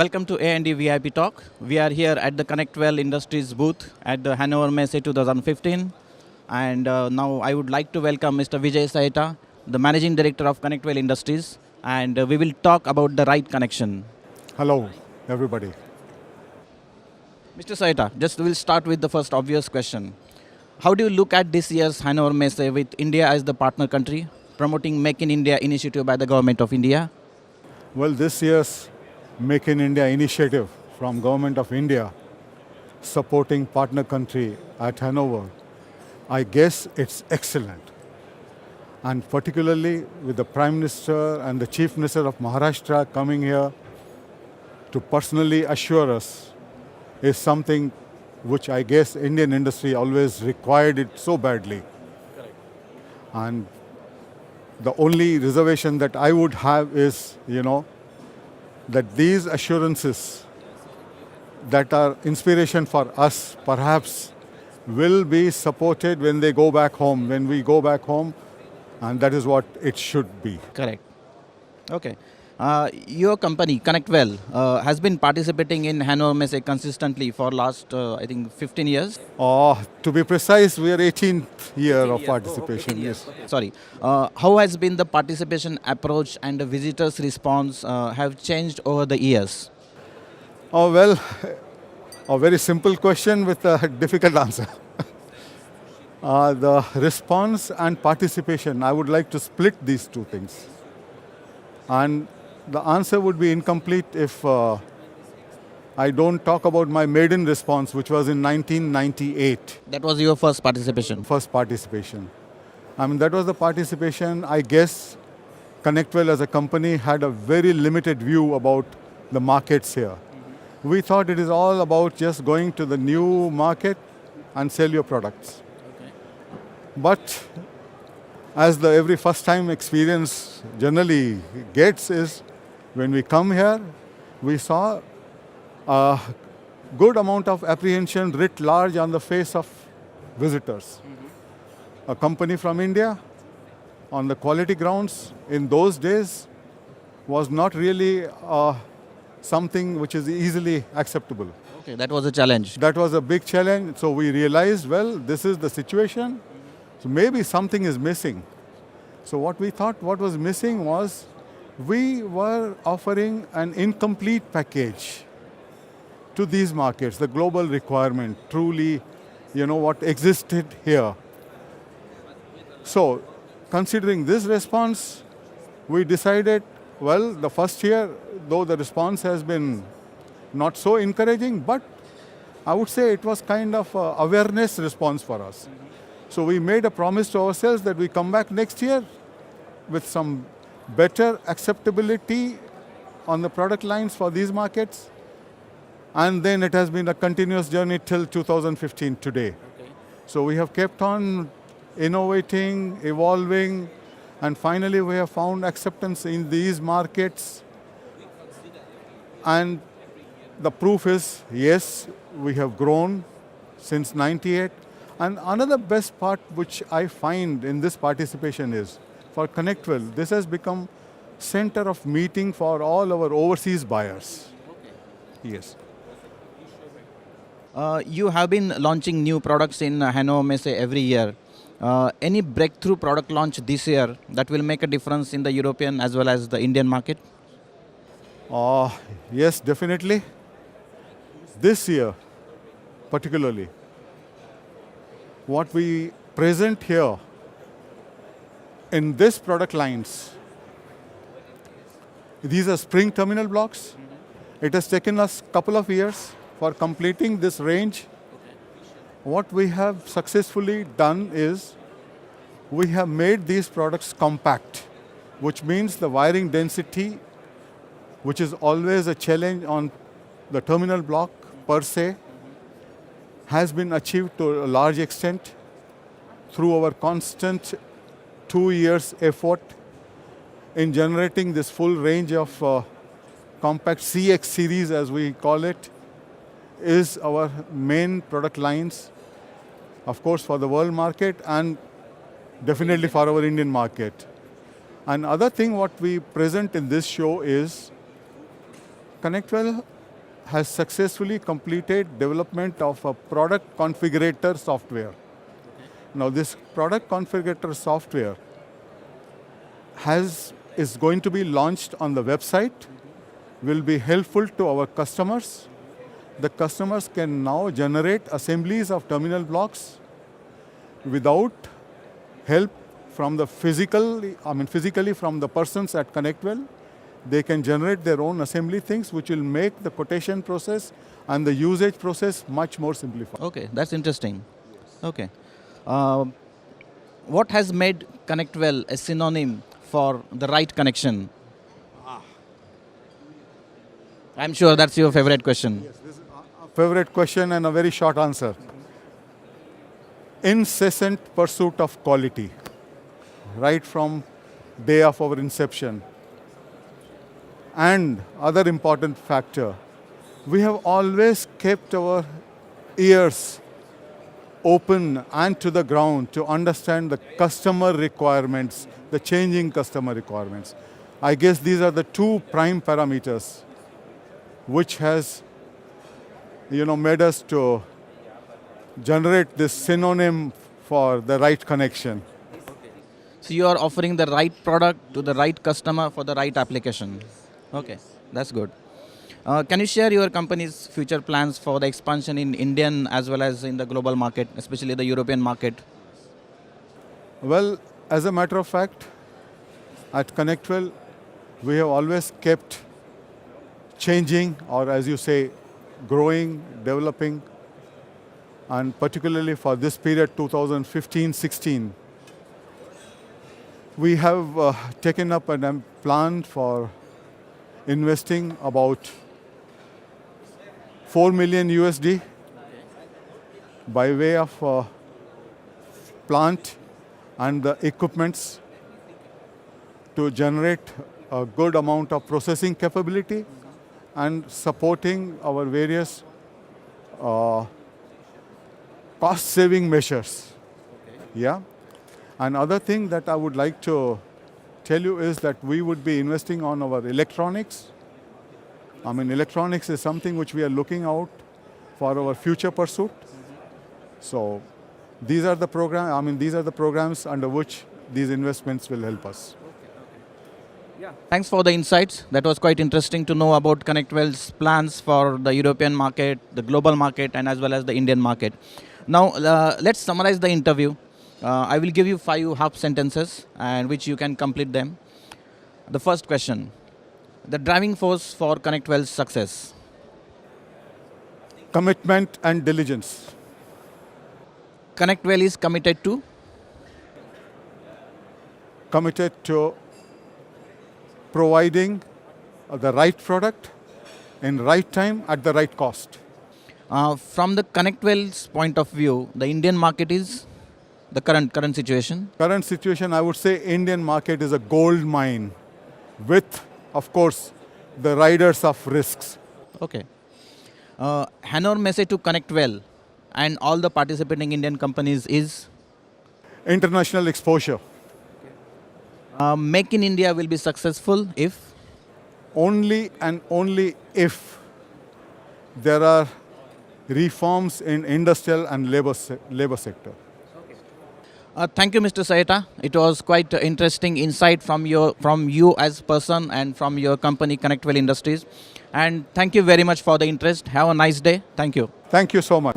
Welcome to A&D VIP Talk. We are here at the ConnectWell Industries booth at the Hannover Messe 2015. And now I would like to welcome Mr. Vijay Saeta, the Managing Director of ConnectWell Industries. And we will talk about the right connection. Hello, everybody. Mr. Saeta, just we'll start with the first obvious question. How do you look at this year's Hannover Messe with India as the partner country, promoting Make in India initiative by the Government of India? Well, this year's Make in India initiative from Government of India supporting partner country at Hanover, I guess it's excellent. And particularly with the Prime Minister and the Chief Minister of Maharashtra coming here to personally assure us is something which I guess Indian industry always required it so badly. Correct. And the only reservation that I would have is, that these assurances that are inspiration for us perhaps will be supported when they go back home, when we go back home, and that is what it should be. Correct. Okay. Your company, ConnectWell, has been participating in Hannover Messe consistently for last, I think, 15 years. To be precise, we are 18th year 18 of years. participation. 18 years. Yes. Okay. Sorry. How has been the participation approach and the visitors' response have changed over the years? Well, a very simple question with a difficult answer. The response and participation, I would like to split these two things. And the answer would be incomplete if I don't talk about my maiden response, which was in 1998. That was your first participation. First participation. I mean, that was the participation. I guess ConnectWell as a company had a very limited view about the markets here. We thought it is all about just going to the new market and sell your products. Okay. But as the every first time experience generally gets is, when we come here, we saw a good amount of apprehension writ large on the face of visitors. A company from India on the quality grounds in those days was not really something which is easily acceptable. Okay, that was a challenge. That was a big challenge. So we realized, well, this is the situation. So maybe something is missing. So what we thought what was missing was we were offering an incomplete package to these markets, the global requirement, truly, what existed here. So considering this response, we decided, well, the first year, though the response has been not so encouraging, but I would say it was kind of an awareness response for us. So we made a promise to ourselves that we come back next year with some better acceptability on the product lines for these markets. And then it has been a continuous journey till 2015 today. Okay. So we have kept on innovating, evolving, and finally we have found acceptance in these markets. And the proof is, yes, we have grown since 98. And another best part which I find in this participation is, for ConnectWell, this has become center of meeting for all our overseas buyers. Okay. Yes. You have been launching new products in Hannover Messe every year. Any breakthrough product launch this year that will make a difference in the European as well as the Indian market? Yes, definitely. This year, particularly, what we present here in this product lines, these are spring terminal blocks. It has taken us a couple of years for completing this range. What we have successfully done is we have made these products compact, which means the wiring density, which is always a challenge on the terminal block per se, has been achieved to a large extent through our constant 2 years effort in generating this full range of compact CX series, as we call it, is our main product lines, of course, for the world market and definitely for our Indian market. Another thing what we present in this show is ConnectWell has successfully completed development of a product configurator software. Now, this product configurator software is going to be launched on the website, will be helpful to our customers. The customers can now generate assemblies of terminal blocks without help from the physically from the persons at ConnectWell. They can generate their own assembly things, which will make the quotation process and the usage process much more simplified. Okay, that's interesting. Okay. What has made ConnectWell a synonym for the right connection? I'm sure that's your favorite question. Favorite question and a very short answer. Incessant pursuit of quality, right from day of our inception. And other important factor, we have always kept our ears open and to the ground to understand the customer requirements, the changing customer requirements. I guess these are the two prime parameters which has made us to generate this synonym for the right connection. So you are offering the right product to the right customer for the right application. Okay, that's good. Can you share your company's future plans for the expansion in Indian as well as in the global market, especially the European market? Well, as a matter of fact, at ConnectWell, we have always kept changing, or as you say, growing, developing, and particularly for this period 2015-16, we have taken up a plan for investing about $4 million USD by way of plant and the equipments to generate a good amount of processing capability and supporting our various cost-saving measures. Yeah. Another thing that I would like to tell you is that we would be investing on our electronics. Electronics is something which we are looking out for our future pursuit. So these are the programs under which these investments will help us. Thanks for the insights. That was quite interesting to know about ConnectWell's plans for the European market, the global market, and as well as the Indian market. Now, let's summarize the interview. I will give you 5 half sentences and which you can complete them. The first question, the driving force for ConnectWell's success. Commitment and diligence. ConnectWell is committed to? Committed to providing the right product in right time at the right cost. From the ConnectWell's point of view, the Indian market is the current situation? Current situation, I would say Indian market is a gold mine with, of course, the riders of risks. Okay. Hanor message to ConnectWell and all the participating Indian companies is? International exposure. Make in India will be successful if? Only and only if there are reforms in industrial and labor sector. Thank you, Mr. Saeta. It was quite interesting insight from you as person and from your company, ConnectWell Industries. And thank you very much for the interest. Have a nice day. Thank you. Thank you so much.